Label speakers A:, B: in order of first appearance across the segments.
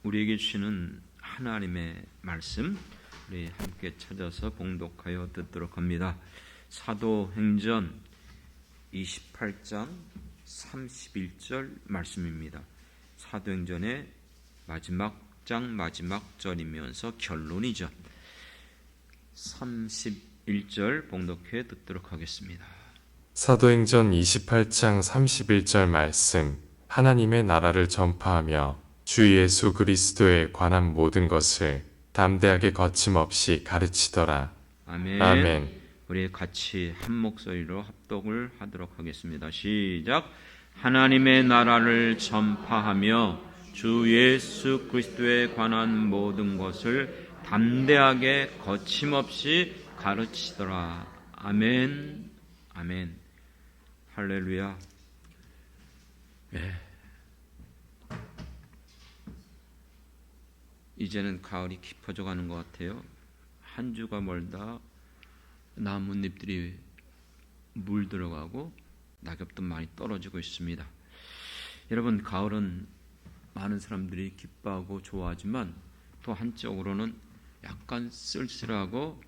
A: 우리에게 주시는 하나님의 말씀, 우리 함께 찾아서 봉독하여 듣도록 합니다. 사도행전 28장 31절 말씀입니다. 사도행전의 마지막 장 마지막 절이면서 결론이죠. 31절 봉독해 듣도록 하겠습니다.
B: 사도행전 28장 31절 말씀. 하나님의 나라를 전파하며 주 예수 그리스도에 관한 모든 것을 담대하게 거침없이 가르치더라.
A: 아멘.
B: 아멘.
A: 우리 같이 한 목소리로 합독을 하도록 하겠습니다. 시작. 하나님의 나라를 전파하며 주 예수 그리스도에 관한 모든 것을 담대하게 거침없이 가르치더라. 아멘. 아멘. 할렐루야. 네. 이제는 가을이 깊어져 가는 것 같아요. 한 주가 멀다 나뭇잎들이 물들어가고 낙엽도 많이 떨어지고 있습니다. 여러분, 가을은 많은 사람들이 기뻐하고 좋아하지만 또 한쪽으로는 약간 쓸쓸하고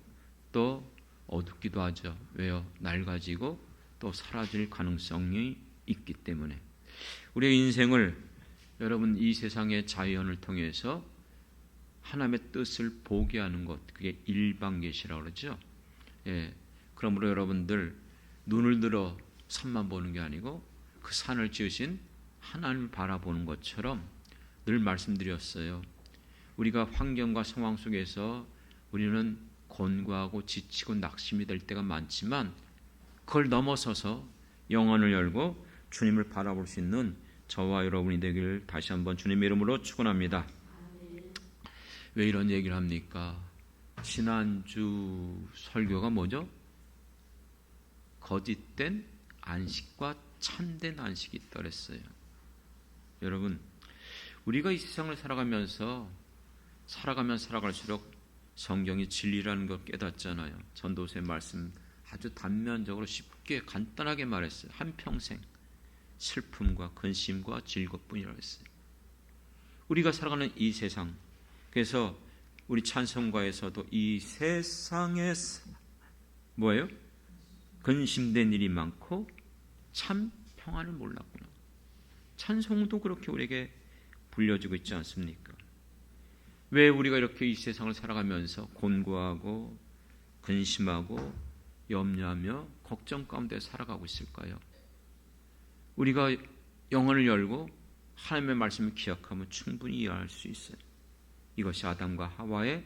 A: 또 어둡기도 하죠. 왜요? 낡아지고 또 사라질 가능성이 있기 때문에. 우리의 인생을 여러분 이 세상의 자연을 통해서 하나님의 뜻을 보게 하는 것, 그게 일방계시라고 그러죠. 예, 그러므로 여러분들 눈을 들어 산만 보는 게 아니고 그 산을 지으신 하나님을 바라보는 것처럼 늘 말씀드렸어요. 우리가 환경과 상황 속에서 우리는 곤고하고 지치고 낙심이 될 때가 많지만 그걸 넘어서서 영혼을 열고 주님을 바라볼 수 있는 저와 여러분이 되기를 다시 한번 주님의 이름으로 축원합니다. 왜 이런 얘기를 합니까? 지난주 설교가 뭐죠? 거짓된 안식과 참된 안식이 있다고 했어요. 여러분, 우리가 이 세상을 살아갈수록 성경이 진리라는 걸 깨닫잖아요. 전도서의 말씀 아주 단면적으로 쉽게 간단하게 말했어요. 한평생 슬픔과 근심과 즐겁뿐이라고 했어요. 우리가 살아가는 이 세상, 그래서 우리 찬송가에서도 이 세상에 뭐예요? 근심된 일이 많고 참 평안을 몰랐구나. 찬송도 그렇게 우리에게 불려지고 있지 않습니까? 왜 우리가 이렇게 이 세상을 살아가면서 곤고하고 근심하고 염려하며 걱정 가운데 살아가고 있을까요? 우리가 영혼을 열고 하나님의 말씀을 기억하면 충분히 이해할 수 있어요. 이것이 아담과 하와의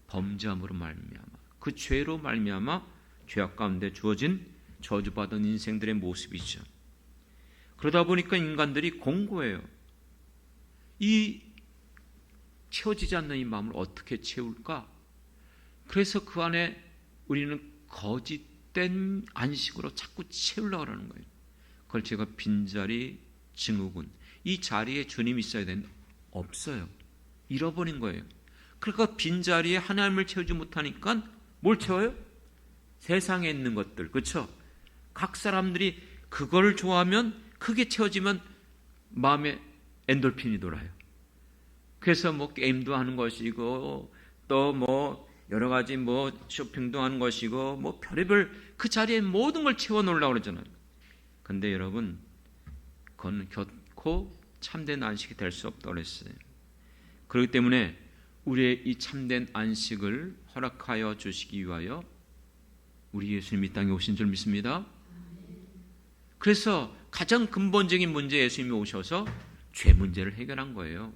A: 범죄함으로 말미암아, 그 죄로 말미암아 죄악 가운데 주어진 저주받은 인생들의 모습이죠. 그러다 보니까 인간들이 공고해요. 이 채워지지 않는 이 마음을 어떻게 채울까? 그래서 그 안에 우리는 거짓된 안식으로 자꾸 채우려고 하는 거예요. 그걸 제가 빈자리 증후군, 이 자리에 주님이 있어야 되는데 없어요. 잃어버린 거예요. 그러니까 빈자리에 하나님을 채우지 못하니까 뭘 채워요? 세상에 있는 것들, 그렇죠? 각 사람들이 그걸 좋아하면, 크게 채워지면 마음에 엔돌핀이 돌아요. 그래서 뭐 게임도 하는 것이고 또 뭐 여러 가지 뭐 쇼핑도 하는 것이고 뭐 별의별 그 자리에 모든 걸 채워 놓으려고 그러잖아요. 근데 여러분, 그건 결코 참된 안식이 될 수 없다고 그랬어요. 그렇기 때문에 우리의 이 참된 안식을 허락하여 주시기 위하여 우리 예수님이 이 땅에 오신 줄 믿습니다. 그래서 가장 근본적인 문제, 예수님이 오셔서 죄 문제를 해결한 거예요.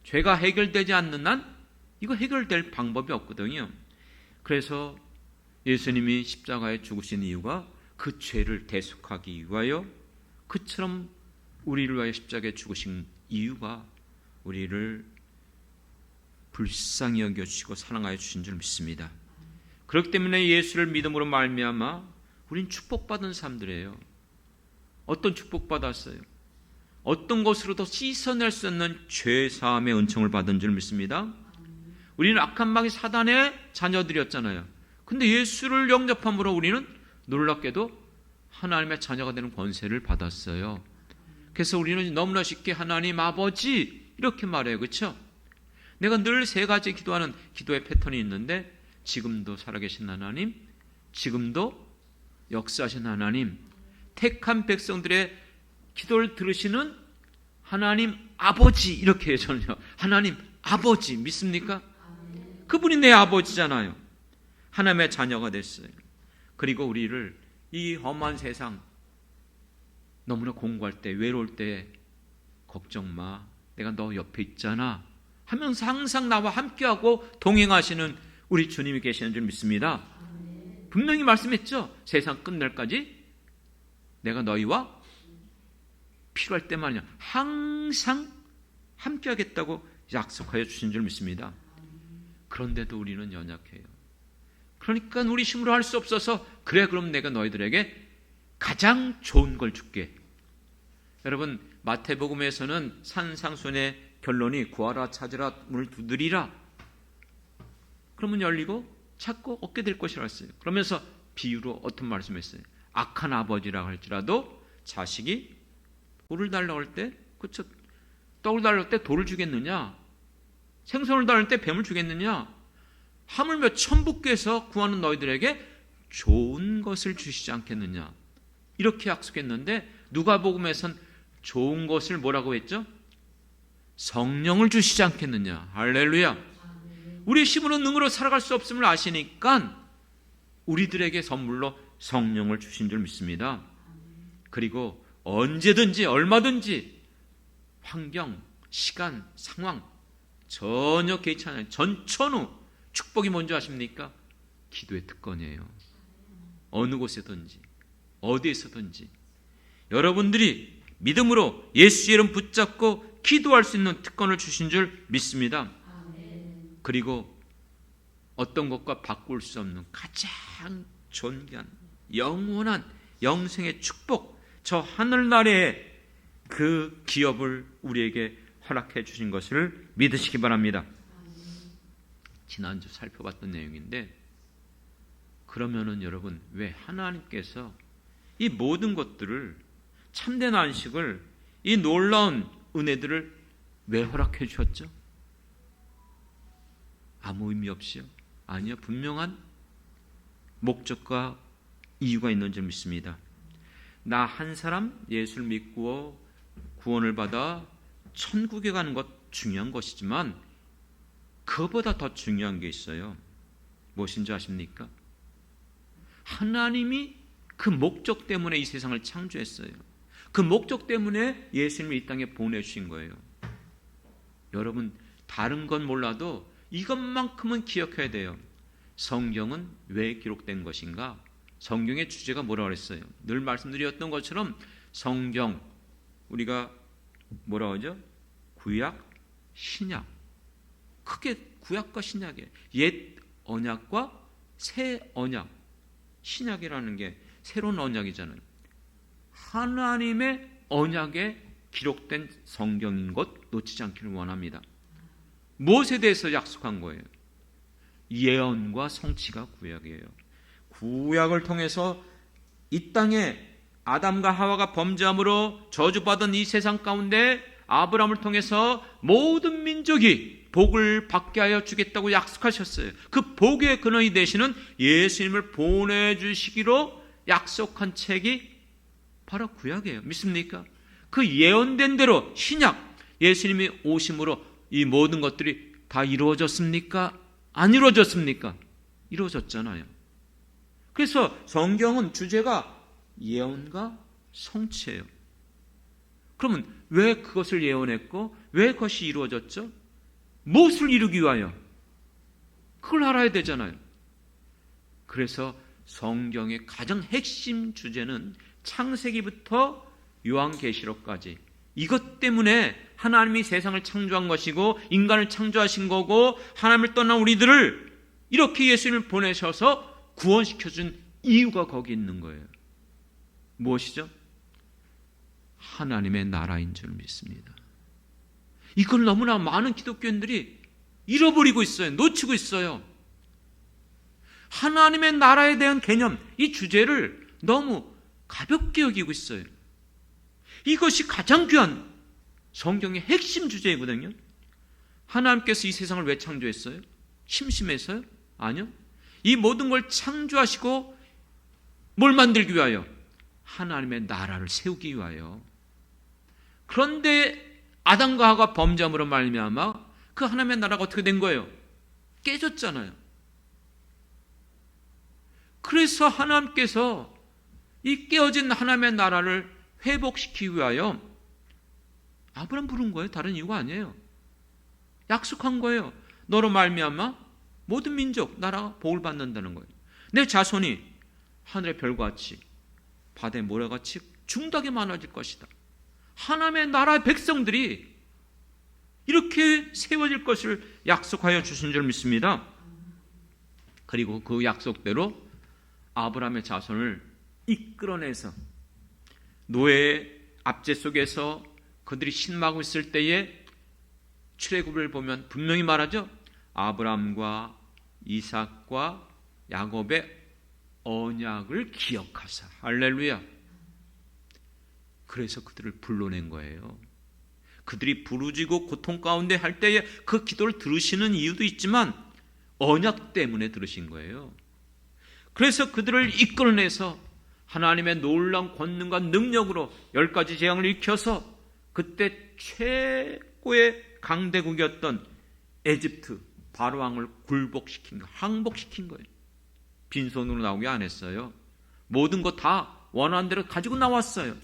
A: 죄가 해결되지 않는 한 이거 해결될 방법이 없거든요. 그래서 예수님이 십자가에 죽으신 이유가 그 죄를 대속하기 위하여, 그처럼 우리를 위하여 십자가에 죽으신 이유가 우리를 불쌍히 여겨주시고 사랑하여 주신 줄 믿습니다. 그렇기 때문에 예수를 믿음으로 말미암아 우린 축복받은 사람들이에요. 어떤 축복받았어요? 어떤 것으로도 씻어낼 수 없는 죄사함의 은총을 받은 줄 믿습니다. 우리는 악한 마귀 사단의 자녀들이었잖아요. 근데 예수를 영접함으로 우리는 놀랍게도 하나님의 자녀가 되는 권세를 받았어요. 그래서 우리는 너무나 쉽게 하나님 아버지 이렇게 말해요. 그렇죠? 내가 늘 세 가지 기도하는 기도의 패턴이 있는데 지금도 살아계신 하나님, 지금도 역사하신 하나님, 택한 백성들의 기도를 들으시는 하나님 아버지, 이렇게 해요. 저는요, 하나님 아버지 믿습니까? 그분이 내 아버지잖아요. 하나님의 자녀가 됐어요. 그리고 우리를 이 험한 세상, 너무나 공고할 때, 외로울 때 걱정 마, 내가 너 옆에 있잖아 하면서 항상 나와 함께하고 동행하시는 우리 주님이 계시는 줄 믿습니다. 분명히 말씀했죠. 세상 끝날까지 내가 너희와 필요할 때만이야 항상 함께하겠다고 약속하여 주신 줄 믿습니다. 그런데도 우리는 연약해요. 그러니까 우리 힘으로 할 수 없어서, 그래 그럼 내가 너희들에게 가장 좋은 걸 줄게. 여러분, 마태복음에서는 산상수훈의 결론이 구하라, 찾으라, 문을 두드리라. 그러면 열리고 찾고 얻게 될 것이라 했어요. 그러면서 비유로 어떤 말씀했어요? 악한 아버지라 할지라도 자식이 돌을 달라고 할 때, 그쵸? 떡을 달라고 할 때 돌을 주겠느냐? 생선을 달라고 할 때 뱀을 주겠느냐? 하물며 천부께서 구하는 너희들에게 좋은 것을 주시지 않겠느냐? 이렇게 약속했는데 누가복음에선 좋은 것을 뭐라고 했죠? 성령을 주시지 않겠느냐? 할렐루야. 우리 힘으로 능으로 살아갈 수 없음을 아시니까 우리들에게 선물로 성령을 주신 줄 믿습니다. 그리고 언제든지 얼마든지 환경, 시간, 상황 전혀 개의치 않아요. 전천후 축복이 뭔지 아십니까? 기도의 특권이에요. 어느 곳에든지 어디에서든지 여러분들이 믿음으로 예수의 이름 붙잡고 기도할 수 있는 특권을 주신 줄 믿습니다. 그리고 어떤 것과 바꿀 수 없는 가장 존귀한 영원한 영생의 축복, 저 하늘나라의 그 기업을 우리에게 허락해 주신 것을 믿으시기 바랍니다. 지난주 살펴봤던 내용인데, 그러면은 여러분, 왜 하나님께서 이 모든 것들을, 참된 안식을, 이 놀라운 은혜들을 왜 허락해 주셨죠? 아무 의미 없이요? 아니요, 분명한 목적과 이유가 있는 줄 믿습니다. 나 한 사람 예수를 믿고 구원을 받아 천국에 가는 것 중요한 것이지만 그보다 더 중요한 게 있어요. 무엇인지 아십니까? 하나님이 그 목적 때문에 이 세상을 창조했어요. 그 목적 때문에 예수님을 이 땅에 보내주신 거예요. 여러분, 다른 건 몰라도 이것만큼은 기억해야 돼요. 성경은 왜 기록된 것인가? 성경의 주제가 뭐라고 그랬어요? 늘 말씀드렸던 것처럼 성경, 우리가 뭐라고 하죠? 구약, 신약. 크게 구약과 신약이에요. 옛 언약과 새 언약. 신약이라는 게 새로운 언약이잖아요. 하나님의 언약에 기록된 성경인 것 놓치지 않기를 원합니다. 무엇에 대해서 약속한 거예요? 예언과 성취가 구약이에요. 구약을 통해서 이 땅에 아담과 하와가 범죄함으로 저주받은 이 세상 가운데 아브라함을 통해서 모든 민족이 복을 받게 하여 주겠다고 약속하셨어요. 그 복의 근원이 되시는 예수님을 보내주시기로 약속한 책이 바로 구약이에요. 믿습니까? 그 예언된 대로 신약, 예수님이 오심으로 이 모든 것들이 다 이루어졌습니까? 안 이루어졌습니까? 이루어졌잖아요. 그래서 성경은 주제가 예언과 성취예요. 그러면 왜 그것을 예언했고 왜 그것이 이루어졌죠? 무엇을 이루기 위하여? 그걸 알아야 되잖아요. 그래서 성경의 가장 핵심 주제는 창세기부터 요한계시록까지, 이것 때문에 하나님이 세상을 창조한 것이고 인간을 창조하신 거고 하나님을 떠난 우리들을 이렇게 예수님을 보내셔서 구원시켜준 이유가 거기 있는 거예요. 무엇이죠? 하나님의 나라인 줄 믿습니다. 이걸 너무나 많은 기독교인들이 잃어버리고 있어요. 놓치고 있어요. 하나님의 나라에 대한 개념, 이 주제를 너무 가볍게 여기고 있어요. 이것이 가장 귀한 성경의 핵심 주제이거든요. 하나님께서 이 세상을 왜 창조했어요? 심심해서요? 아니요. 이 모든 걸 창조하시고 뭘 만들기 위하여? 하나님의 나라를 세우기 위하여. 그런데 아담과 하와가 범죄함으로 말미암아 그 하나님의 나라가 어떻게 된 거예요? 깨졌잖아요. 그래서 하나님께서 이 깨어진 하나님의 나라를 회복시키기 위하여 아브라함 부른 거예요. 다른 이유가 아니에요. 약속한 거예요. 너로 말미암아 모든 민족, 나라가 복을 받는다는 거예요. 내 자손이 하늘의 별과 같이 바다의 모래같이 중다게 많아질 것이다. 하나님의 나라의 백성들이 이렇게 세워질 것을 약속하여 주신 줄 믿습니다. 그리고 그 약속대로 아브라함의 자손을 이끌어내서 노예의 압제 속에서 그들이 신망하고 있을 때에 출애굽을 보면 분명히 말하죠. 아브라함과 이삭과 야곱의 언약을 기억하사. 할렐루야. 그래서 그들을 불러낸 거예요. 그들이 부르짖고 고통 가운데 할 때에 그 기도를 들으시는 이유도 있지만 언약 때문에 들으신 거예요. 그래서 그들을 이끌어내서 하나님의 놀라운 권능과 능력으로 10가지 재앙을 일으켜서 그때 최고의 강대국이었던 에집트 바로왕을 굴복시킨 거, 항복시킨 거예요. 빈손으로 나오게 안 했어요. 모든 거 다 원하는 대로 가지고 나왔어요.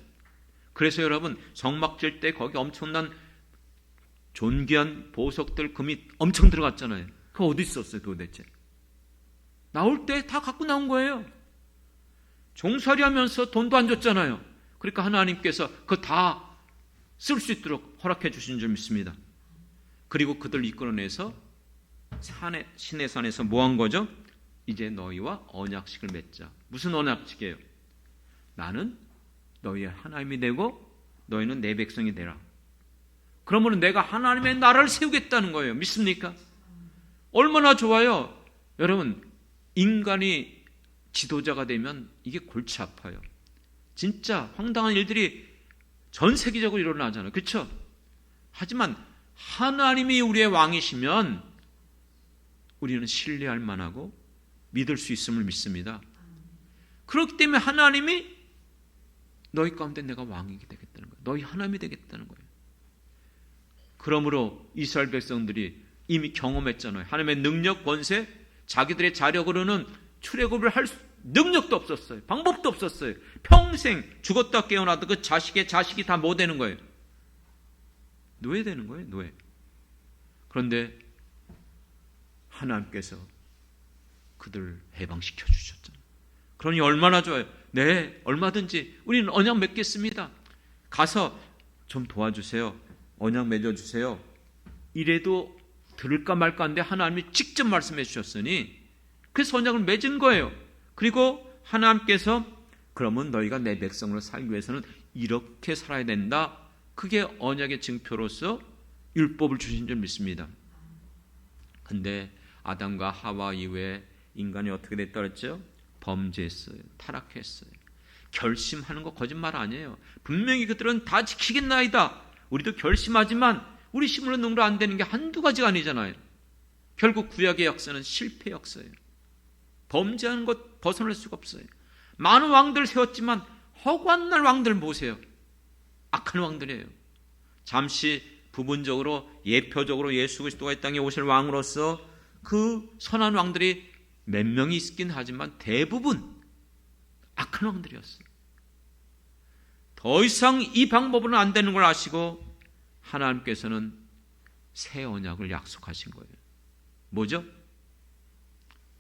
A: 그래서 여러분 성막 질 때 거기 엄청난 존귀한 보석들 금이 엄청 들어갔잖아요. 그거 어디 있었어요 도대체? 나올 때 다 갖고 나온 거예요. 종살이 하면서 돈도 안 줬잖아요. 그러니까 하나님께서 그거 다 쓸 수 있도록 허락해 주신 줄 믿습니다. 그리고 그들 이끌어내서 신의 산에서 뭐 한 거죠? 이제 너희와 언약식을 맺자. 무슨 언약식이에요? 나는 너희의 하나님이 되고 너희는 내 백성이 되라. 그러면 내가 하나님의 나라를 세우겠다는 거예요. 믿습니까? 얼마나 좋아요. 여러분 인간이 지도자가 되면 이게 골치 아파요. 진짜 황당한 일들이 전 세계적으로 일어나잖아요. 그렇죠? 하지만 하나님이 우리의 왕이시면 우리는 신뢰할 만하고 믿을 수 있음을 믿습니다. 그렇기 때문에 하나님이 너희 가운데 내가 왕이 되겠다는 거예요. 너희 하나님이 되겠다는 거예요. 그러므로 이스라엘 백성들이 이미 경험했잖아요. 하나님의 능력, 권세, 자기들의 자력으로는 출애굽을 할 능력도 없었어요. 방법도 없었어요. 평생 죽었다 깨어나도 그 자식이 다 뭐 되는 거예요? 노예 되는 거예요. 노예. 그런데 하나님께서 그들을 해방시켜 주셨잖아요. 그러니 얼마나 좋아요. 네, 얼마든지 우리는 언약 맺겠습니다. 가서 좀 도와주세요. 언약 맺어주세요. 이래도 들을까 말까 한데 하나님이 직접 말씀해 주셨으니 그래서 언약을 맺은 거예요. 그리고 하나님께서 그러면 너희가 내 백성으로 살기 위해서는 이렇게 살아야 된다. 그게 언약의 증표로서 율법을 주신 줄 믿습니다. 근데 아담과 하와 이후에 인간이 어떻게 됐다 그랬죠? 범죄했어요. 타락했어요. 결심하는 거 거짓말 아니에요. 분명히 그들은 다 지키겠나이다. 우리도 결심하지만 우리 힘으로 능으로 안 되는 게 한두 가지가 아니잖아요. 결국 구약의 역사는 실패 역사예요. 범죄하는 것 벗어날 수가 없어요. 많은 왕들 세웠지만 허구한 날 왕들 보세요. 악한 왕들이에요. 잠시 부분적으로 예표적으로 예수 그리스도가 이 땅에 오실 왕으로서 그 선한 왕들이 몇 명이 있긴 하지만 대부분 악한 왕들이었어요. 더 이상 이 방법으로는 안 되는 걸 아시고 하나님께서는 새 언약을 약속하신 거예요. 뭐죠?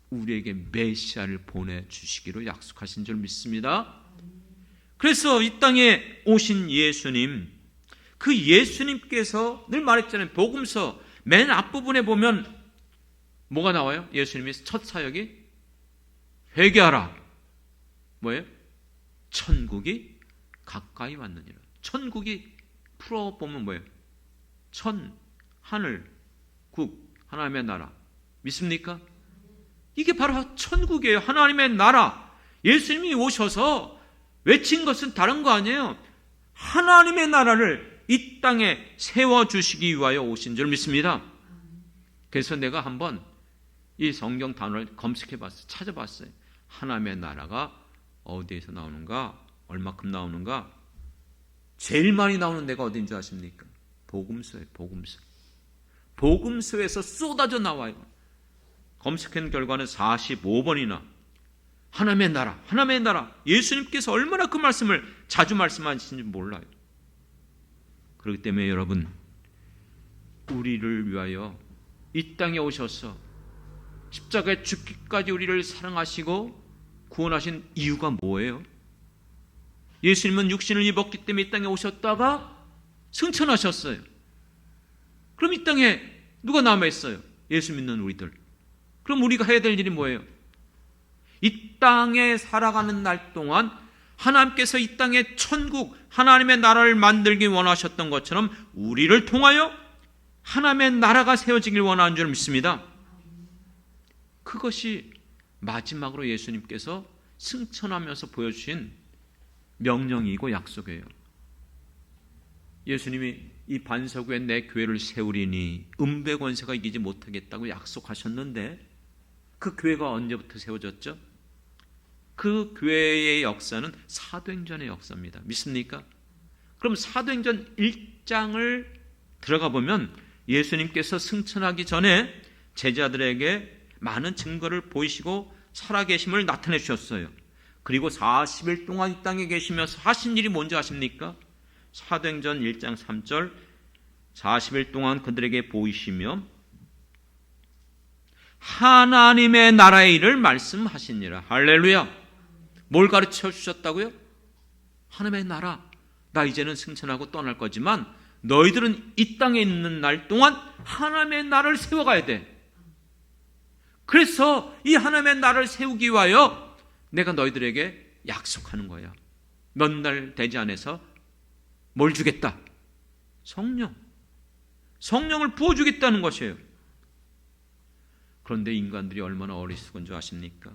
A: 우리에게 메시아를 보내주시기로 약속하신 줄 믿습니다. 그래서 이 땅에 오신 예수님, 그 예수님께서 늘 말했잖아요. 복음서 맨 앞부분에 보면 뭐가 나와요? 예수님의 첫 사역이 회개하라. 뭐예요? 천국이 가까이 왔느니라. 천국이 풀어보면 뭐예요? 하늘, 국, 하나님의 나라. 믿습니까? 이게 바로 천국이에요. 하나님의 나라. 예수님이 오셔서 외친 것은 다른 거 아니에요. 하나님의 나라를 이 땅에 세워주시기 위하여 오신 줄 믿습니다. 그래서 내가 한번 이 성경 단어를 검색해봤어요. 찾아봤어요. 하나님의 나라가 어디에서 나오는가? 얼마큼 나오는가? 제일 많이 나오는 데가 어딘 줄 아십니까? 복음서예요. 복음서. 복음서에서 쏟아져 나와요. 검색한 결과는 45번이나 하나님의 나라, 하나님의 나라. 예수님께서 얼마나 그 말씀을 자주 말씀하시는지 몰라요. 그렇기 때문에 여러분, 우리를 위하여 이 땅에 오셔서 십자가에 죽기까지 우리를 사랑하시고 구원하신 이유가 뭐예요? 예수님은 육신을 입었기 때문에 이 땅에 오셨다가 승천하셨어요. 그럼 이 땅에 누가 남아있어요? 예수 믿는 우리들. 그럼 우리가 해야 될 일이 뭐예요? 이 땅에 살아가는 날 동안 하나님께서 이 땅에 천국, 하나님의 나라를 만들기 원하셨던 것처럼 우리를 통하여 하나님의 나라가 세워지길 원하는 줄 믿습니다. 그것이 마지막으로 예수님께서 승천하면서 보여주신 명령이고 약속이에요. 예수님이 이 반석 위에 내 교회를 세우리니 음배 권세가 이기지 못하겠다고 약속하셨는데 그 교회가 언제부터 세워졌죠? 그 교회의 역사는 사도행전의 역사입니다. 믿습니까? 그럼 사도행전 1장을 들어가 보면 예수님께서 승천하기 전에 제자들에게 많은 증거를 보이시고 살아계심을 나타내 주셨어요. 그리고 40일 동안 이 땅에 계시면서 하신 일이 뭔지 아십니까? 사도행전 1장 3절 40일 동안 그들에게 보이시며 하나님의 나라의 일을 말씀하시니라. 할렐루야. 뭘 가르쳐 주셨다고요? 하나님의 나라. 나 이제는 승천하고 떠날 거지만 너희들은 이 땅에 있는 날 동안 하나님의 나라를 세워가야 돼. 그래서 이 하나님의 나라를 세우기 위하여 내가 너희들에게 약속하는 거야. 몇 날 되지 않아서 뭘 주겠다? 성령. 성령을 부어주겠다는 것이에요. 그런데 인간들이 얼마나 어리석은 줄 아십니까?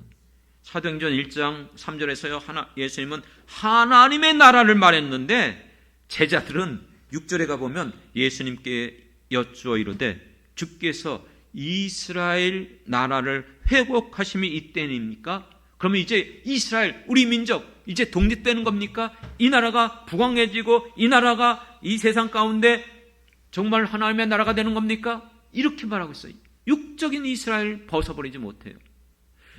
A: 사도행전 1장 3절에서요, 예수님은 하나님의 나라를 말했는데 제자들은 6절에 가보면 예수님께 여쭈어 이르되 주께서 이스라엘 나라를 회복하심이 이때입니까? 그러면 이제 이스라엘, 우리 민족 이제 독립되는 겁니까? 이 나라가 부강해지고 이 나라가 이 세상 가운데 정말 하나님의 나라가 되는 겁니까? 이렇게 말하고 있어요. 육적인 이스라엘 벗어버리지 못해요.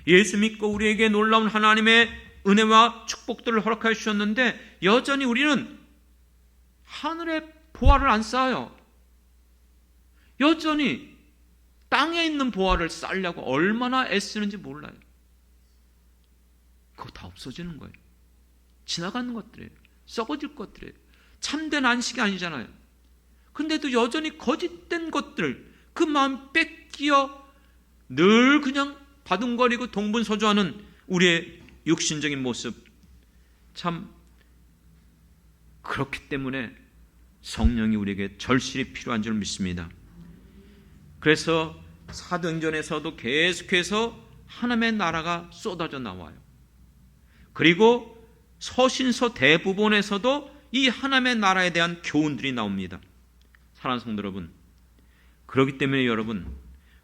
A: 예수 믿고 우리에게 놀라운 하나님의 은혜와 축복들을 허락해 주셨는데 여전히 우리는 하늘의 보화를 안 쌓아요. 여전히 땅에 있는 보화를 쌓으려고 얼마나 애쓰는지 몰라요. 그거 다 없어지는 거예요. 지나가는 것들이에요. 썩어질 것들이에요. 참된 안식이 아니잖아요. 근데도 여전히 거짓된 것들, 그 마음 뺏기어 늘 그냥 바둥거리고 동분서주하는 우리의 육신적인 모습, 참 그렇기 때문에 성령이 우리에게 절실히 필요한 줄 믿습니다. 그래서 사도행전에서도 계속해서 하나님의 나라가 쏟아져 나와요. 그리고 서신서 대부분에서도 이 하나님의 나라에 대한 교훈들이 나옵니다. 사랑하는 성도 여러분, 그렇기 때문에 여러분,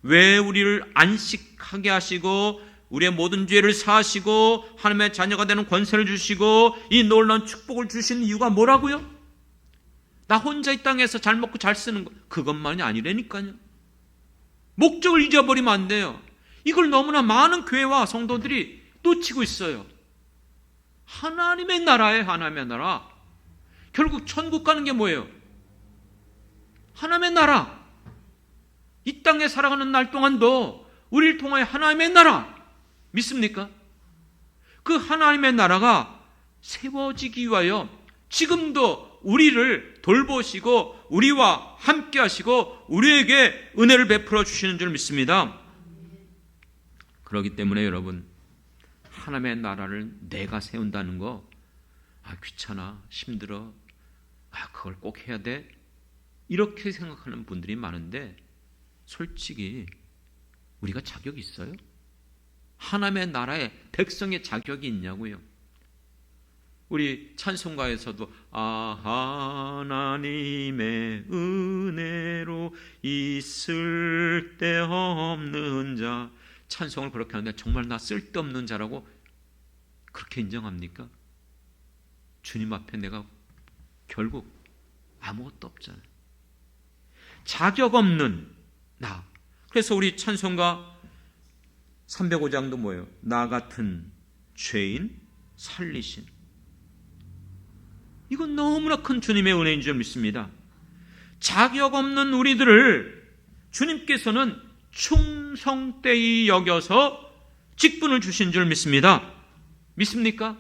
A: 왜 우리를 안식하게 하시고 우리의 모든 죄를 사하시고 하나님의 자녀가 되는 권세를 주시고 이 놀라운 축복을 주시는 이유가 뭐라고요? 나 혼자 이 땅에서 잘 먹고 잘 쓰는 거, 그것만이 아니라니까요. 목적을 잊어버리면 안 돼요. 이걸 너무나 많은 교회와 성도들이 놓치고 있어요. 하나님의 나라에 하나님의 나라. 결국 천국 가는 게 뭐예요? 하나님의 나라. 이 땅에 살아가는 날 동안도 우리를 통하여 하나님의 나라 믿습니까? 그 하나님의 나라가 세워지기 위하여 지금도 우리를 돌보시고 우리와 함께 하시고 우리에게 은혜를 베풀어 주시는 줄 믿습니다. 그렇기 때문에 여러분, 하나님의 나라를 내가 세운다는 거, 귀찮아, 힘들어, 그걸 꼭 해야 돼, 이렇게 생각하는 분들이 많은데 솔직히 우리가 자격이 있어요? 하나님의 나라의 백성의 자격이 있냐고요? 우리 찬송가에서도 하나님의 은혜로 있을 데 없는 자, 찬송을 그렇게 하는데 정말 나 쓸데없는 자라고 그렇게 인정합니까? 주님 앞에 내가 결국 아무것도 없잖아요. 자격 없는 나. 그래서 우리 찬송가 305장도 뭐예요? 나 같은 죄인 살리신. 이건 너무나 큰 주님의 은혜인 줄 믿습니다. 자격 없는 우리들을 주님께서는 충성되이 여겨서 직분을 주신 줄 믿습니다. 믿습니까?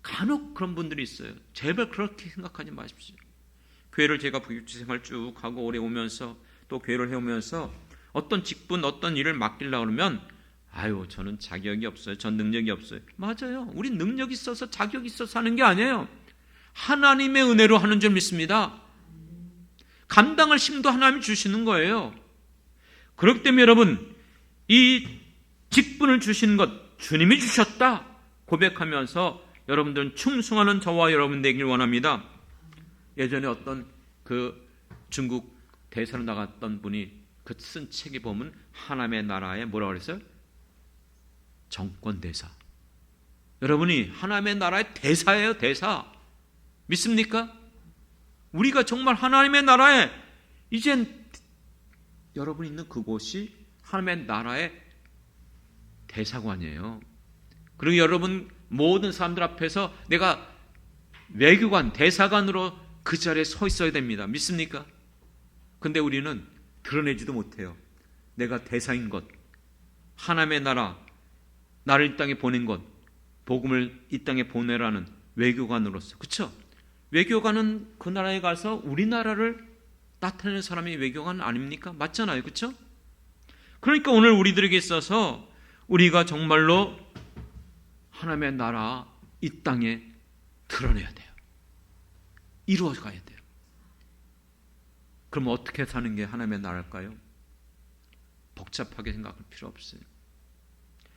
A: 간혹 그런 분들이 있어요. 제발 그렇게 생각하지 마십시오. 교회를 제가 부육지 생활 쭉 하고 오래 오면서 또 교회를 해오면서 어떤 직분, 어떤 일을 맡기려고 그러면 저는 자격이 없어요. 전 능력이 없어요. 맞아요. 우리 능력이 있어서 자격이 있어서 하는 게 아니에요. 하나님의 은혜로 하는 줄 믿습니다. 감당할 힘도 하나님이 주시는 거예요. 그렇기 때문에 여러분, 이 직분을 주신 것 주님이 주셨다 고백하면서 여러분들은 충성하는 저와 여러분 되길 원합니다. 예전에 어떤 중국 대사로 나갔던 분이 쓴 책에 보면 하나님의 나라에 뭐라고 그랬어요? 정권 대사. 여러분이 하나님의 나라의 대사예요, 대사. 믿습니까? 우리가 정말 하나님의 나라에 이젠 여러분 있는 그곳이 하나님의 나라의 대사관이에요. 그리고 여러분 모든 사람들 앞에서 내가 외교관, 대사관으로 그 자리에 서 있어야 됩니다. 믿습니까? 근데 우리는 드러내지도 못해요. 내가 대사인 것, 하나님의 나라, 나를 이 땅에 보낸 것, 복음을 이 땅에 보내라는 외교관으로서. 그렇죠? 외교관은 그 나라에 가서 우리나라를 나타내는 사람이 외교관 아닙니까? 맞잖아요. 그렇죠? 그러니까 오늘 우리들에게 있어서 우리가 정말로 하나님의 나라 이 땅에 드러내야 돼요. 이루어가야 돼요. 그럼 어떻게 사는 게 하나님의 나라일까요? 복잡하게 생각할 필요 없어요.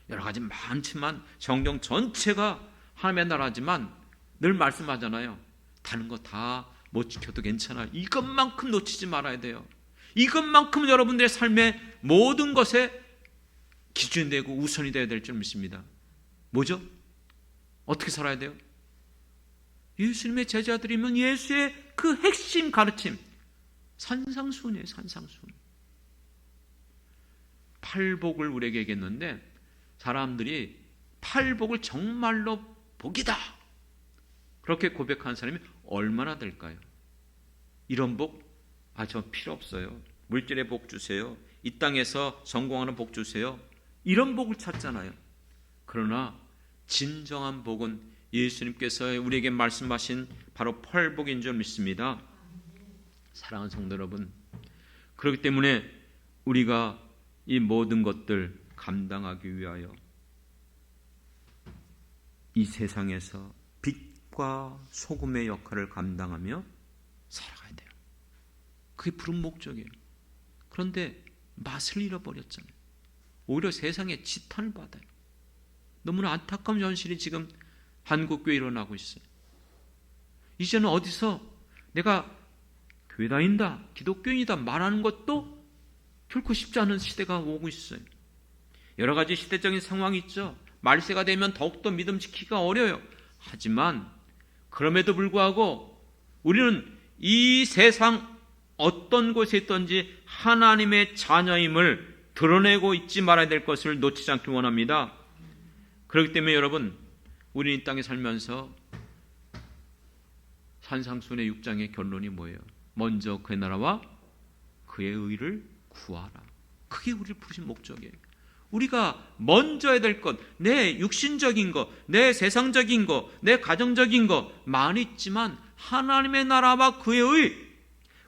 A: 여러 가지 많지만 성경 전체가 하나님의 나라지만 늘 말씀하잖아요. 다른 거 다 못 지켜도 괜찮아요. 이것만큼 놓치지 말아야 돼요. 이것만큼 여러분들의 삶의 모든 것에 기준이 되고 우선이 되어야 될 줄 믿습니다. 뭐죠? 어떻게 살아야 돼요? 예수님의 제자들이면 예수의 그 핵심 가르침, 산상수훈이에요. 산상수훈. 팔복을 우리에게 얘기했는데 사람들이 팔복을 정말로 복이다 그렇게 고백한 사람이 얼마나 될까요? 이런 복? 저 필요 없어요. 물질의 복 주세요. 이 땅에서 성공하는 복 주세요. 이런 복을 찾잖아요. 그러나 진정한 복은 예수님께서 우리에게 말씀하신 바로 팔복인 줄 믿습니다. 사랑하는 성도 여러분, 그렇기 때문에 우리가 이 모든 것들 감당하기 위하여 이 세상에서 빛과 소금의 역할을 감당하며 살아가야 돼요. 그게 부른 목적이에요. 그런데 맛을 잃어버렸잖아요. 오히려 세상에 지탄을 받아요. 너무나 안타까운 현실이 지금 한국교회에 일어나고 있어요. 이제는 어디서 내가 교회 다닌다, 기독교인이다 말하는 것도 결코 쉽지 않은 시대가 오고 있어요. 여러 가지 시대적인 상황이 있죠. 말세가 되면 더욱더 믿음 지키기가 어려워요. 하지만 그럼에도 불구하고 우리는 이 세상 어떤 곳에 있든지 하나님의 자녀임을 드러내고 있지 말아야 될 것을 놓치지 않기 원합니다. 그렇기 때문에 여러분, 우리 이 땅에 살면서 산상수훈의 6장의 결론이 뭐예요? 먼저 그의 나라와 그의 의를 구하라. 그게 우리를 부르신 목적이에요. 우리가 먼저 해야 될 것, 내 육신적인 것, 내 세상적인 것, 내 가정적인 것 많이 있지만 하나님의 나라와 그의 의,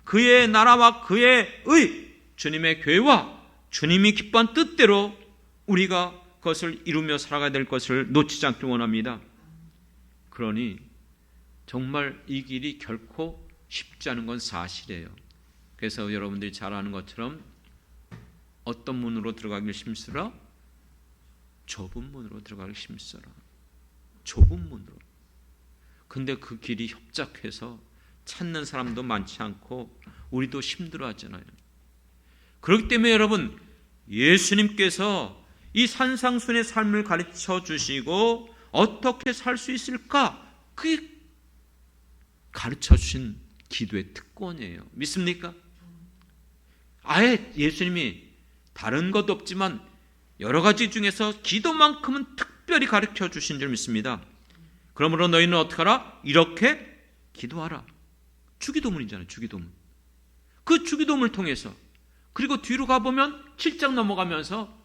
A: 그의 나라와 그의 의, 주님의 교회와 주님이 기뻐한 뜻대로 우리가 그것을 이루며 살아가야 될 것을 놓치지 않길 원합니다. 그러니 정말 이 길이 결코 쉽지 않은 건 사실이에요. 그래서 여러분들이 잘 아는 것처럼 어떤 문으로 들어가길 힘쓰라? 좁은 문으로 들어가길 힘쓰라. 좁은 문으로. 근데 그 길이 협착해서 찾는 사람도 많지 않고 우리도 힘들어하잖아요. 그렇기 때문에 여러분, 예수님께서 이 산상순의 삶을 가르쳐 주시고 어떻게 살 수 있을까? 그게 가르쳐 주신 기도의 특권이에요. 믿습니까? 아예 예수님이 다른 것 없지만 여러 가지 중에서 기도만큼은 특별히 가르쳐 주신 줄 믿습니다. 그러므로 너희는 어떻게 하라? 이렇게 기도하라. 주기도문이잖아요. 주기도문. 그 주기도문을 통해서, 그리고 뒤로 가보면 7장 넘어가면서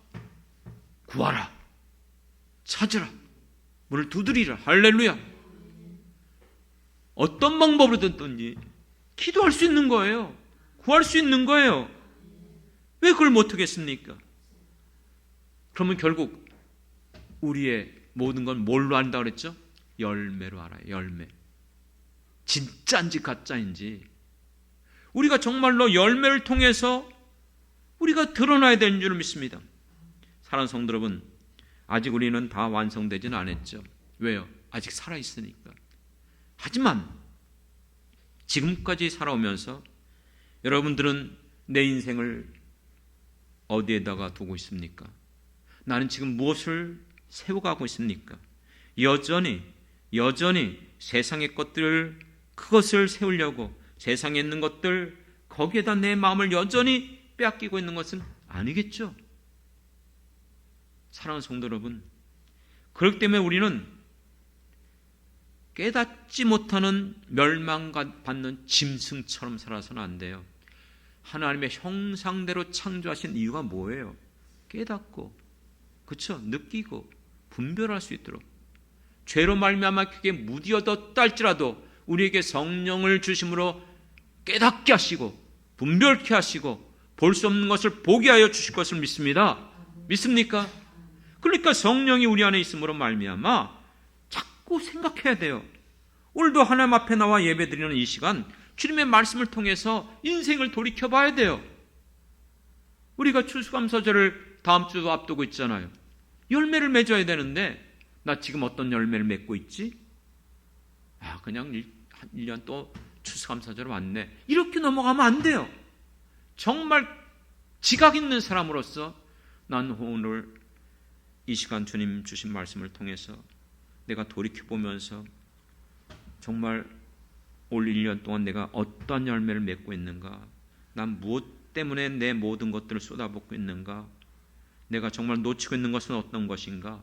A: 구하라, 찾으라, 문을 두드리라. 할렐루야. 어떤 방법으로 듣든지 기도할 수 있는 거예요. 구할 수 있는 거예요. 왜 그걸 못하겠습니까? 그러면 결국 우리의 모든 건 뭘로 안다 그랬죠? 열매로 알아요. 열매. 진짜인지 가짜인지 우리가 정말로 열매를 통해서 우리가 드러나야 되는 줄 믿습니다. 사랑하는 성도 여러분, 아직 우리는 다 완성되지는 않았죠. 왜요? 아직 살아있으니까. 하지만 지금까지 살아오면서 여러분들은 내 인생을 어디에다가 두고 있습니까? 나는 지금 무엇을 세워가고 있습니까? 여전히 세상의 것들을, 그것을 세우려고 세상에 있는 것들, 거기에다 내 마음을 여전히 빼앗기고 있는 것은 아니겠죠? 사랑하는 성도 여러분, 그렇기 때문에 우리는 깨닫지 못하는 멸망받는 짐승처럼 살아서는 안 돼요. 하나님의 형상대로 창조하신 이유가 뭐예요? 깨닫고, 그렇죠? 느끼고 분별할 수 있도록, 죄로 말미암아 그게 무디어졌다 할지라도 우리에게 성령을 주심으로 깨닫게 하시고 분별케 하시고 볼 수 없는 것을 보게 하여 주실 것을 믿습니다. 믿습니까? 그러니까 성령이 우리 안에 있음으로 말미암아 자꾸 생각해야 돼요. 오늘도 하나님 앞에 나와 예배드리는 이 시간, 주님의 말씀을 통해서 인생을 돌이켜봐야 돼요. 우리가 추수감사절을 다음 주도 앞두고 있잖아요. 열매를 맺어야 되는데 나 지금 어떤 열매를 맺고 있지? 그냥 1년 또 추수감사절 왔네. 이렇게 넘어가면 안 돼요. 정말 지각 있는 사람으로서 난 오늘 이 시간 주님 주신 말씀을 통해서 내가 돌이켜보면서 정말 올 1년 동안 내가 어떤 열매를 맺고 있는가, 난 무엇 때문에 내 모든 것들을 쏟아붓고 있는가, 내가 정말 놓치고 있는 것은 어떤 것인가,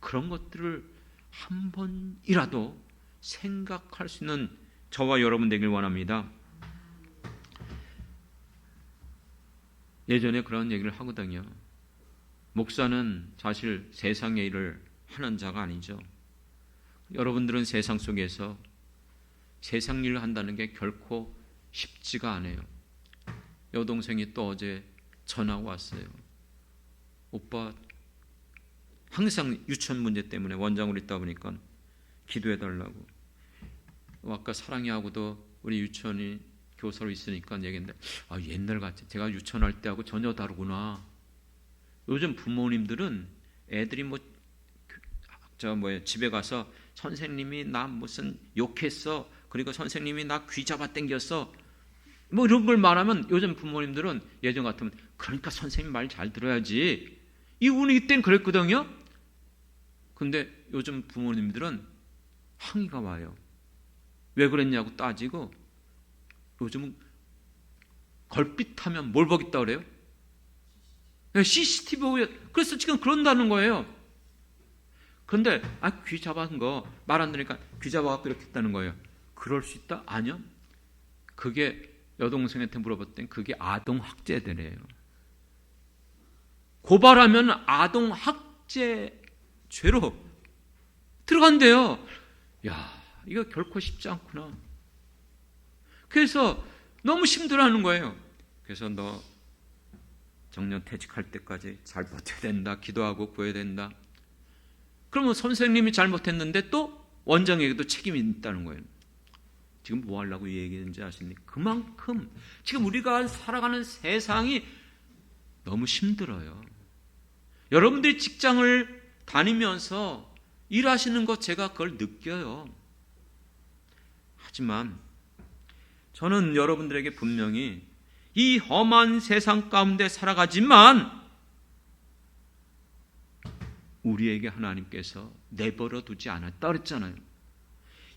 A: 그런 것들을 한 번이라도 생각할 수 있는 저와 여러분 되길 원합니다. 예전에 그런 얘기를 하거든요. 목사는 사실 세상의 일을 하는 자가 아니죠. 여러분들은 세상 속에서 세상 일을 한다는 게 결코 쉽지가 않아요. 여동생이 또 어제 전화가 왔어요. 오빠, 항상 유치원 문제 때문에 원장으로 있다 보니까 기도해달라고. 아까 사랑이하고도 우리 유치원이 교사로 있으니까 얘기했는데, 옛날같이 제가 유치원 할 때하고 전혀 다르구나. 요즘 부모님들은 애들이 집에 가서 선생님이 나 무슨 욕했어, 그리고 선생님이 나 귀 잡아 당겼어, 이런 걸 말하면 요즘 부모님들은 예전 같으면 그러니까 선생님 말 잘 들어야지, 우리 때는 그랬거든요. 근데 요즘 부모님들은 항의가 와요. 왜 그랬냐고 따지고, 요즘은 걸핏하면 뭘 보겠다 그래요? CCTV. 그래서 지금 그런다는 거예요. 그런데 귀 잡은 거 말 안 들으니까 귀 잡아갖고 이렇게 했다는 거예요. 그럴 수 있다? 아니요. 그게 여동생한테 물어봤더니 그게 아동학대되래요. 고발하면 아동학대 죄로 들어간대요. 이거 결코 쉽지 않구나. 그래서 너무 힘들어하는 거예요. 그래서 너 정년 퇴직할 때까지 잘 버텨야 된다. 기도하고 구해야 된다. 그러면 선생님이 잘못했는데 또 원장에게도 책임이 있다는 거예요. 지금 뭐 하려고 이 얘기인지 아십니까? 그만큼 지금 우리가 살아가는 세상이 너무 힘들어요. 여러분들이 직장을 다니면서 일하시는 것 제가 그걸 느껴요. 하지만 저는 여러분들에게 분명히 이 험한 세상 가운데 살아가지만 우리에게 하나님께서 내버려 두지 않았다 그랬잖아요.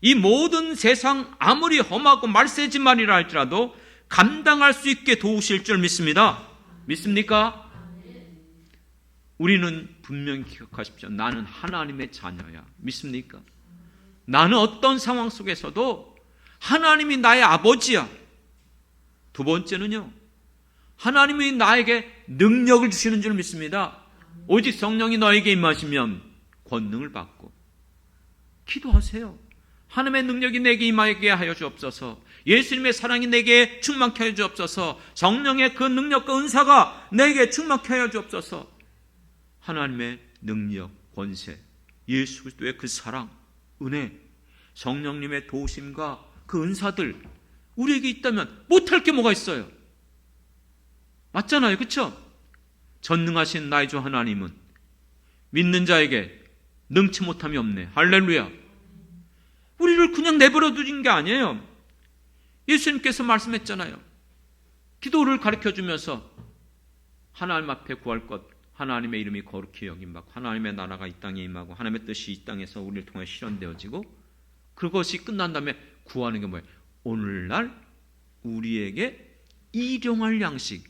A: 이 모든 세상 아무리 험하고 말세지만이라 할지라도 감당할 수 있게 도우실 줄 믿습니다. 믿습니까? 우리는 분명히 기억하십시오. 나는 하나님의 자녀야. 믿습니까? 나는 어떤 상황 속에서도 하나님이 나의 아버지야. 두 번째는요, 하나님이 나에게 능력을 주시는 줄 믿습니다. 오직 성령이 너에게 임하시면 권능을 받고. 기도하세요. 하나님의 능력이 내게 임하게 하여 주옵소서. 예수님의 사랑이 내게 충만케 하여 주옵소서. 성령의 그 능력과 은사가 내게 충만케 하여 주옵소서. 하나님의 능력, 권세, 예수 그리스도의 그 사랑, 은혜, 성령님의 도우심과 그 은사들 우리에게 있다면 못할 게 뭐가 있어요? 맞잖아요. 그렇죠? 전능하신 나의 주 하나님은 믿는 자에게 능치 못함이 없네. 할렐루야. 우리를 그냥 내버려 두신 게 아니에요. 예수님께서 말씀했잖아요. 기도를 가르쳐주면서 하나님 앞에 구할 것, 하나님의 이름이 거룩히 여김받고 하나님의 나라가 이 땅에 임하고 하나님의 뜻이 이 땅에서 우리를 통해 실현되어지고 그것이 끝난 다음에 구하는 게 뭐예요? 오늘날 우리에게 일용할 양식.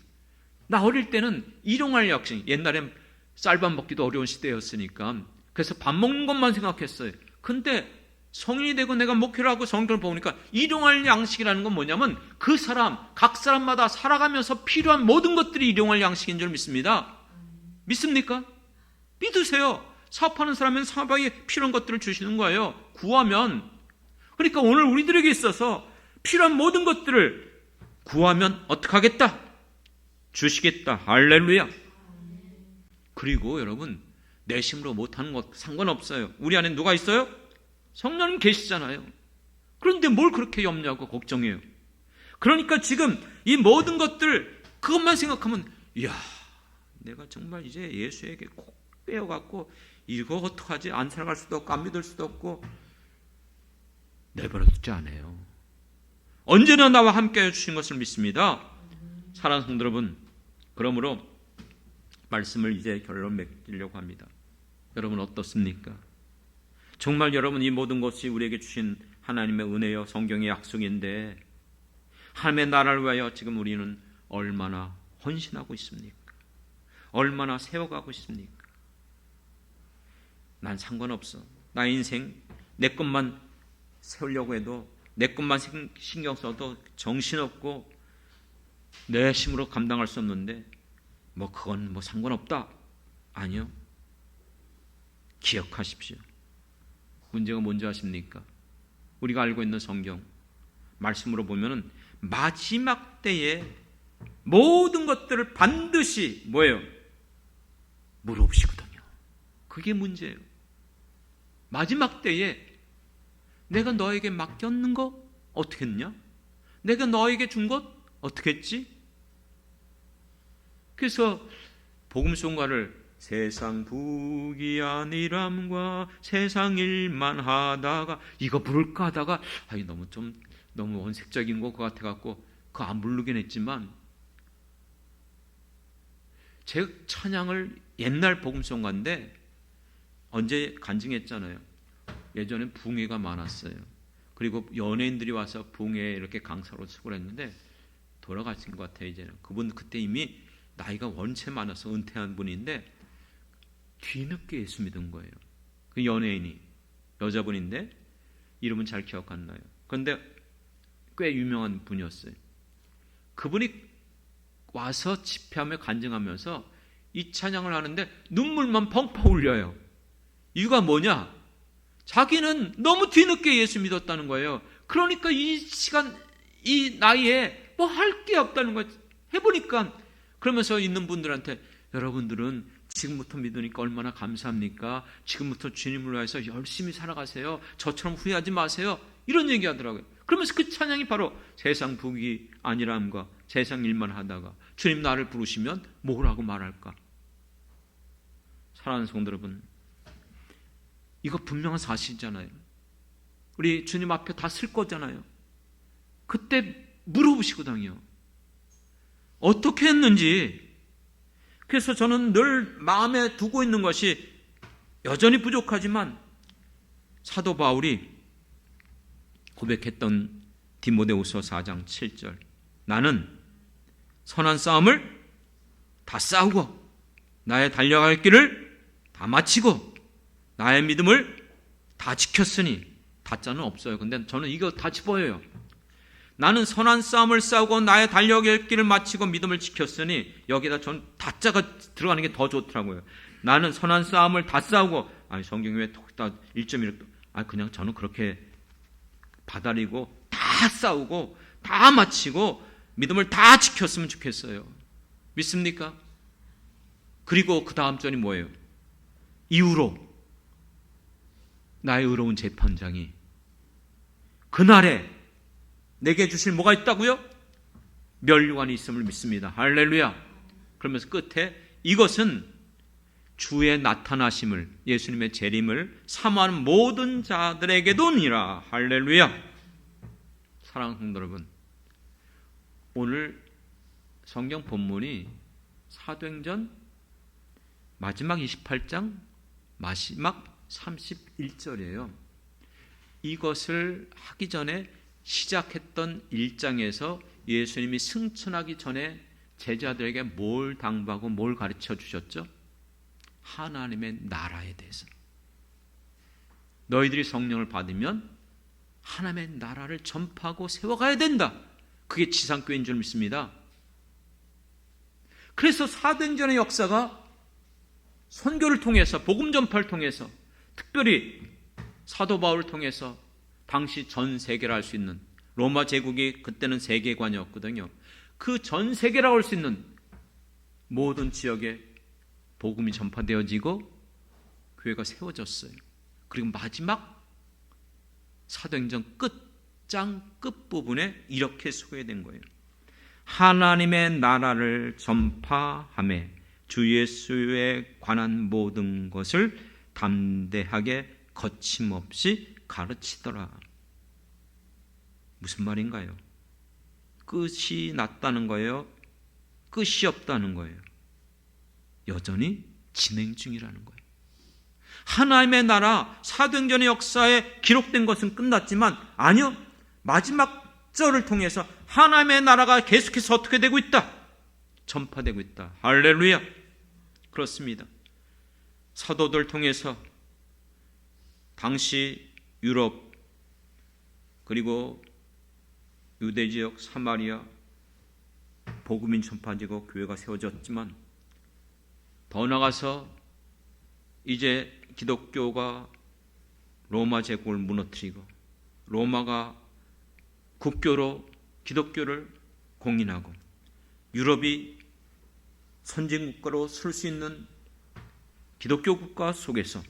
A: 나 어릴 때는 일용할 양식, 옛날엔 쌀밥 먹기도 어려운 시대였으니까 그래서 밥 먹는 것만 생각했어요. 근데 성인이 되고 내가 목회를 하고 성경을 보니까 일용할 양식이라는 건 뭐냐면 그 사람, 각 사람마다 살아가면서 필요한 모든 것들이 일용할 양식인 줄 믿습니다. 믿습니까? 믿으세요. 사업하는 사람은 사업에 필요한 것들을 주시는 거예요. 구하면. 그러니까 오늘 우리들에게 있어서 필요한 모든 것들을 구하면 어떻게 하겠다? 주시겠다. 할렐루야. 그리고 여러분, 내심으로 못하는 것 상관없어요. 우리 안에 누가 있어요? 성령님 계시잖아요. 그런데 뭘 그렇게 염려하고 걱정해요? 그러니까 지금 이 모든 것들 그것만 생각하면 이야, 내가 정말 이제 예수에게 꼭 빼어갖고 이거 어떡하지? 안 살아갈 수도 없고 안 믿을 수도 없고 내버려 두지 않아요. 언제나 나와 함께 해주신 것을 믿습니다. 사랑하는 성도 여러분, 그러므로 말씀을 이제 결론 맺으려고 합니다. 여러분 어떻습니까? 정말 여러분 이 모든 것이 우리에게 주신 하나님의 은혜요 성경의 약속인데 하나님의 나라를 위하여 지금 우리는 얼마나 헌신하고 있습니까? 얼마나 세워가고 있습니까? 난 상관없어. 나의 인생 내 것만 세우려고 해도 내 것만 신경 써도 정신없고 내 힘으로 감당할 수 없는데 뭐 그건 뭐 상관없다. 아니요. 기억하십시오. 문제가 뭔지 아십니까? 우리가 알고 있는 성경 말씀으로 보면은 마지막 때에 모든 것들을 반드시 뭐예요? 물어보시거든요. 그게 문제예요. 마지막 때에 내가 너에게 맡겼는 거 어떻게 했냐? 내가 너에게 준 것 어떻게 했지? 그래서 복음송가를 세상 부귀한이람과 세상 일만 하다가 이거 부를까 하다가 너무 원색적인 것 같아 갖고 그거 안 부르긴 했지만 제 찬양을 옛날 복음송가인데 언제 간증했잖아요. 예전엔 붕괴가 많았어요. 그리고 연예인들이 와서 붕괴 이렇게 강사로 쓰고 그랬는데 돌아가신 것 같아요. 이제는 그분 그때 이미 나이가 원체 많아서 은퇴한 분인데 뒤늦게 예수 믿은 거예요. 그 연예인이 여자분인데 이름은 잘 기억 안 나요. 그런데 꽤 유명한 분이었어요. 그분이 와서 집회하며 간증하면서 이 찬양을 하는데 눈물만 펑펑 흘려요. 이유가 뭐냐? 자기는 너무 뒤늦게 예수 믿었다는 거예요. 그러니까 이 시간, 이 나이에 뭐 할 게 없다는 거예요. 해보니까. 그러면서 있는 분들한테 여러분들은 지금부터 믿으니까 얼마나 감사합니까? 지금부터 주님을 위해서 열심히 살아가세요. 저처럼 후회하지 마세요. 이런 얘기 하더라고요. 그러면서 그 찬양이 바로 세상 부귀 아니람과 세상 일만 하다가 주님 나를 부르시면 뭐라고 말할까? 사랑하는 성도 여러분, 이거 분명한 사실이잖아요. 우리 주님 앞에 다 쓸 거잖아요. 그때 물어보시거든요. 어떻게 했는지. 그래서 저는 늘 마음에 두고 있는 것이 여전히 부족하지만 사도 바울이 고백했던 디모데후서 4장 7절, 나는 선한 싸움을 다 싸우고 나의 달려갈 길을 다 마치고 나의 믿음을 다 지켰으니, 다자는 없어요. 근데 저는 이거 다 짚어요. 나는 선한 싸움을 싸우고 나의 달려갈 길을 마치고 믿음을 지켰으니, 여기다 전 다자가 들어가는 게 더 좋더라고요. 나는 선한 싸움을 다 싸우고, 아니 성경이 왜 다 1.1, 그냥 저는 그렇게 받아리고 다 싸우고 다 마치고 믿음을 다 지켰으면 좋겠어요. 믿습니까? 그리고 그 다음 절이 뭐예요? 이후로 나의 의로운 재판장이 그날에 내게 주실 뭐가 있다고요? 면류관이 있음을 믿습니다. 할렐루야. 그러면서 끝에 이것은 주의 나타나심을, 예수님의 재림을 사모하는 모든 자들에게도니라. 할렐루야. 사랑하는 성도 여러분, 오늘 성경 본문이 사도행전 마지막 28장 마지막 31절이에요. 이것을 하기 전에 시작했던 1장에서 예수님이 승천하기 전에 제자들에게 뭘 당부하고 뭘 가르쳐 주셨죠? 하나님의 나라에 대해서. 너희들이 성령을 받으면 하나님의 나라를 전파하고 세워가야 된다. 그게 지상교회인 줄 믿습니다. 그래서 사도행전의 역사가 선교를 통해서, 복음 전파를 통해서, 특별히 사도 바울을 통해서 당시 전 세계를 알 수 있는, 로마 제국이 그때는 세계관이었거든요. 그 전 세계라고 할 수 있는 모든 지역에 복음이 전파되어지고 교회가 세워졌어요. 그리고 마지막 사도행전 끝장 끝부분에 이렇게 소개된 거예요. 하나님의 나라를 전파하며 주 예수에 관한 모든 것을 담대하게 거침없이 가르치더라. 무슨 말인가요? 끝이 났다는 거예요? 끝이 없다는 거예요? 여전히 진행 중이라는 거예요. 하나님의 나라, 사도행전의 역사에 기록된 것은 끝났지만, 아니요, 마지막 절을 통해서 하나님의 나라가 계속해서 어떻게 되고 있다? 전파되고 있다. 할렐루야. 그렇습니다. 사도들 통해서 당시 유럽, 그리고 유대 지역, 사마리아 복음이 전파되고 교회가 세워졌지만, 더 나가서 이제 기독교가 로마 제국을 무너뜨리고 로마가 국교로 기독교를 공인하고 유럽이 선진국가로 설 수 있는 기독교 국가 속에서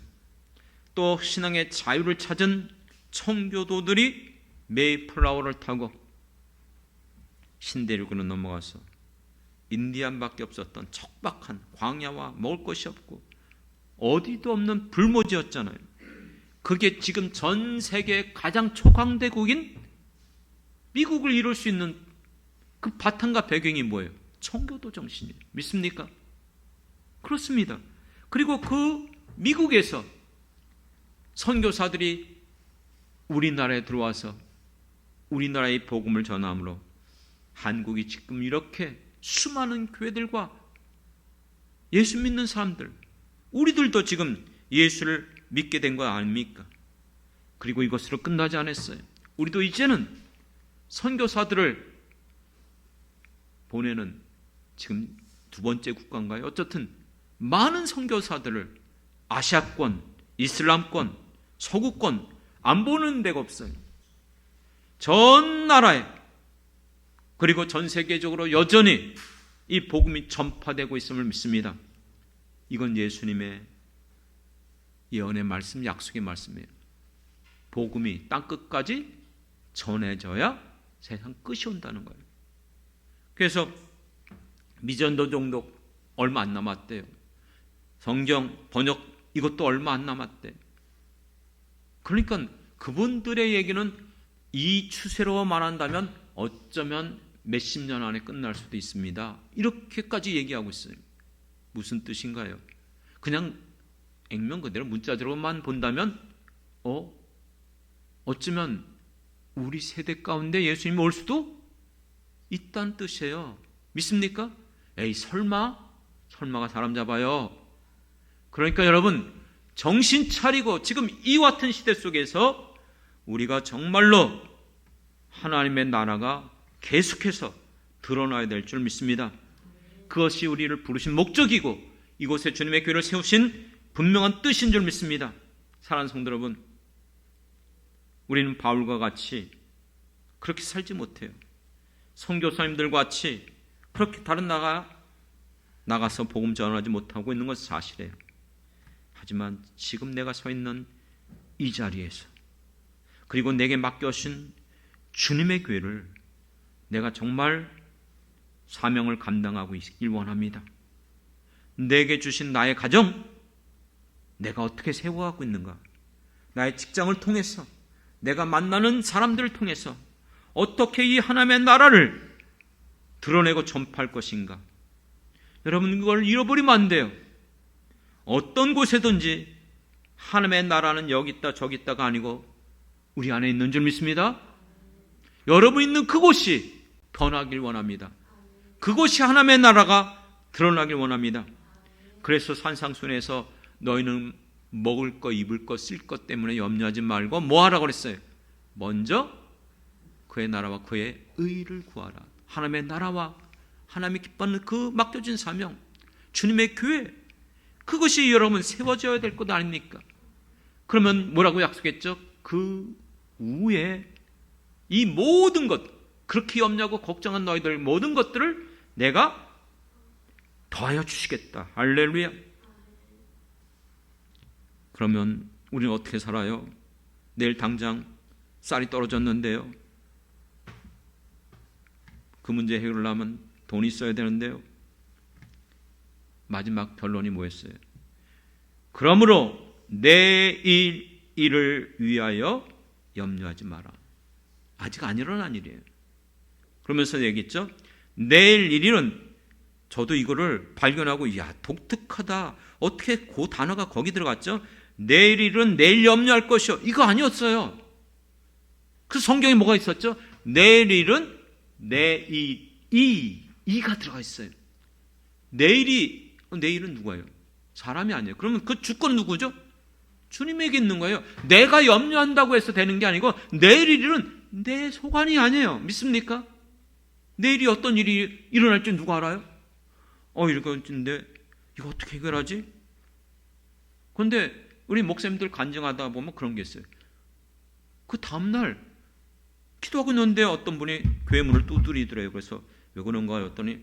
A: 또 신앙의 자유를 찾은 청교도들이 메이플라워를 타고 신대륙으로 넘어가서 인디안밖에 없었던 척박한 광야와 먹을 것이 없고 어디도 없는 불모지였잖아요. 그게 지금 전 세계 가장 초강대국인 미국을 이룰 수 있는 그 바탕과 배경이 뭐예요? 청교도 정신이에요. 믿습니까? 그렇습니다. 그리고 그 미국에서 선교사들이 우리나라에 들어와서 우리나라의 복음을 전함으로 한국이 지금 이렇게 수많은 교회들과 예수 믿는 사람들, 우리들도 지금 예수를 믿게 된 거 아닙니까? 그리고 이것으로 끝나지 않았어요. 우리도 이제는 선교사들을 보내는, 지금 두 번째 국가인가요? 어쨌든 많은 선교사들을 아시아권, 이슬람권, 서구권 안 보는 데가 없어요. 전 나라에, 그리고 전 세계적으로 여전히 이 복음이 전파되고 있음을 믿습니다. 이건 예수님의 예언의 말씀, 약속의 말씀이에요. 복음이 땅끝까지 전해져야 세상 끝이 온다는 거예요. 그래서 미전도 정도 얼마 안 남았대요. 성경 번역 이것도 얼마 안 남았대. 그러니까 그분들의 얘기는 이 추세로 말한다면 어쩌면 몇십 년 안에 끝날 수도 있습니다. 이렇게까지 얘기하고 있어요. 무슨 뜻인가요? 그냥 액면 그대로 문자적으로만 본다면 어쩌면 우리 세대 가운데 예수님이 올 수도 있다는 뜻이에요. 믿습니까? 에이 설마가 사람 잡아요. 그러니까 여러분 정신 차리고 지금 이 같은 시대 속에서 우리가 정말로 하나님의 나라가 계속해서 드러나야 될 줄 믿습니다. 그것이 우리를 부르신 목적이고 이곳에 주님의 교회를 세우신 분명한 뜻인 줄 믿습니다. 사랑하는 성도 여러분, 우리는 바울과 같이 그렇게 살지 못해요. 선교사님들과 같이 그렇게 다른 나가서 복음 전하지 못하고 있는 것은 사실이에요. 하지만 지금 내가 서 있는 이 자리에서 그리고 내게 맡겨주신 주님의 교회를 내가 정말 사명을 감당하고 있길 원합니다. 내게 주신 나의 가정, 내가 어떻게 세워가고 있는가? 나의 직장을 통해서, 내가 만나는 사람들을 통해서 어떻게 이 하나님의 나라를 드러내고 전파할 것인가? 여러분 그걸 잃어버리면 안 돼요. 어떤 곳에든지 하나님의 나라는 여기 있다 저기 있다가 아니고 우리 안에 있는 줄 믿습니다. 여러분 있는 그곳이 변하길 원합니다. 그곳이 하나님의 나라가 드러나길 원합니다. 그래서 산상순에서 너희는 먹을 거 입을 거 쓸 것 때문에 염려하지 말고 뭐 하라고 그랬어요? 먼저 그의 나라와 그의 의를 구하라. 하나님의 나라와 하나님이 기뻐하는 그 맡겨진 사명, 주님의 교회, 그것이 여러분 세워져야 될 것 아닙니까? 그러면 뭐라고 약속했죠? 그 후에 이 모든 것, 그렇게 염려하고 걱정한 너희들 모든 것들을 내가 더하여 주시겠다. 할렐루야. 그러면 우리는 어떻게 살아요? 내일 당장 쌀이 떨어졌는데요. 그 문제 해결을 하면 돈이 있어야 되는데요. 마지막 결론이 뭐였어요? 그러므로 내일 일을 위하여 염려하지 마라. 아직 안 일어난 일이에요. 그러면서 얘기했죠. 내일 일은 저도 이거를 발견하고 야 독특하다. 어떻게 그 단어가 거기 들어갔죠? 내일 일은 내일 염려할 것이요. 이거 아니었어요. 그 성경에 뭐가 있었죠? 내일 일은 이가 들어가 있어요. 내일은 누구예요? 사람이 아니에요. 그러면 그 주권은 누구죠? 주님에게 있는 거예요. 내가 염려한다고 해서 되는 게 아니고 내일 일은 내 소관이 아니에요. 믿습니까? 내일이 어떤 일이 일어날지 누가 알아요? 이런데 이거 어떻게 해결하지? 그런데 우리 목사님들 간증하다 보면 그런 게 있어요. 그 다음날 기도하고 있는데 어떤 분이 교회 문을 두드리더래요. 그래서 왜 그런가 했더니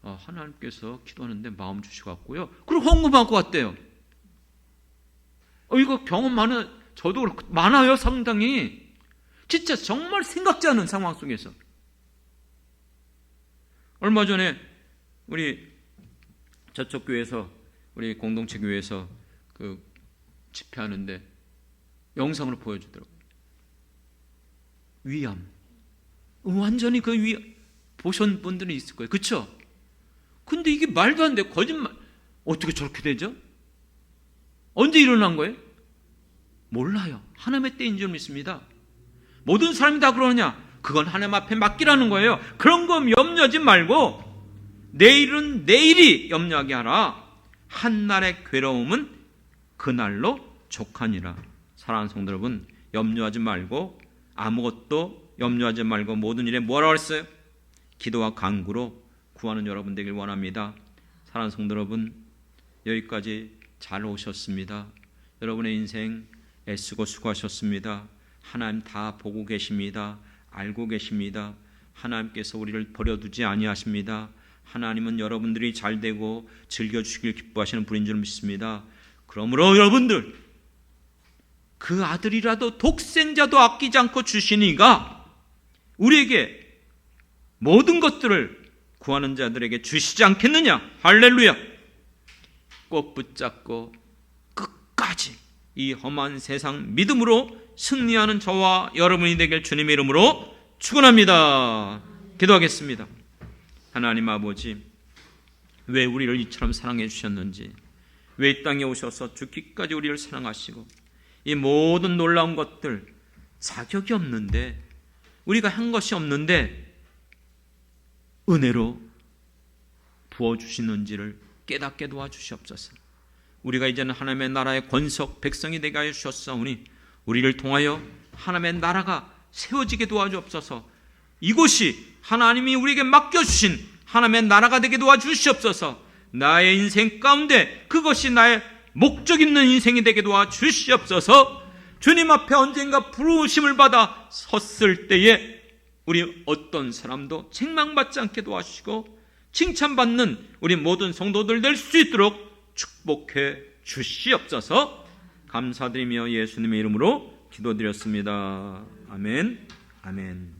A: 하나님께서 기도하는데 마음 주시갖고요. 그리고 헌금하고 왔대요. 이거 경험 많은, 저도 그렇고 많아요. 상당히. 진짜 정말 생각지 않은 상황 속에서. 얼마 전에 우리 저쪽 교회에서, 우리 공동체 교회에서 그 집회하는데 영상으로 보여주더라고요. 위암. 완전히 그 보신 분들이 있을 거예요. 그렇죠? 근데 이게 말도 안 돼. 거짓말. 어떻게 저렇게 되죠? 언제 일어난 거예요? 몰라요. 하나님의 때인 줄 믿습니다. 모든 사람이 다 그러느냐? 그건 하나님 앞에 맡기라는 거예요. 그런 거 염려하지 말고 내일은 내일이 염려하게 하라. 한날의 괴로움은 그날로 족하니라. 사랑하는 성도 여러분, 염려하지 말고 아무것도 염려하지 말고 모든 일에 뭐라고 했어요? 기도와 간구로 구하는 여러분 되길 원합니다. 사랑하는 성도 여러분, 여기까지 잘 오셨습니다. 여러분의 인생 애쓰고 수고하셨습니다. 하나님 다 보고 계십니다. 알고 계십니다. 하나님께서 우리를 버려두지 아니하십니다. 하나님은 여러분들이 잘되고 즐겨주시길 기뻐하시는 분인 줄 믿습니다. 그러므로 여러분들, 그 아들이라도 독생자도 아끼지 않고 주시니가 우리에게 모든 것들을 구하는 자들에게 주시지 않겠느냐? 할렐루야. 꼭 붙잡고 끝까지 이 험한 세상 믿음으로 승리하는 저와 여러분이 되길 주님의 이름으로 축원합니다. 기도하겠습니다. 하나님 아버지, 왜 우리를 이처럼 사랑해 주셨는지, 왜 이 땅에 오셔서 죽기까지 우리를 사랑하시고 이 모든 놀라운 것들 자격이 없는데, 우리가 한 것이 없는데 은혜로 부어주시는지를 깨닫게 도와주시옵소서. 우리가 이제는 하나님의 나라의 권석 백성이 되게 하여 주셨사오니 우리를 통하여 하나님의 나라가 세워지게 도와주옵소서. 이곳이 하나님이 우리에게 맡겨주신 하나님의 나라가 되게 도와주시옵소서. 나의 인생 가운데 그것이 나의 목적 있는 인생이 되게 도와주시옵소서. 주님 앞에 언젠가 부르심을 받아 섰을 때에 우리 어떤 사람도 책망받지 않게 도와주시고 칭찬받는 우리 모든 성도들 될 수 있도록 축복해 주시옵소서. 감사드리며 예수님의 이름으로 기도드렸습니다. 아멘. 아멘.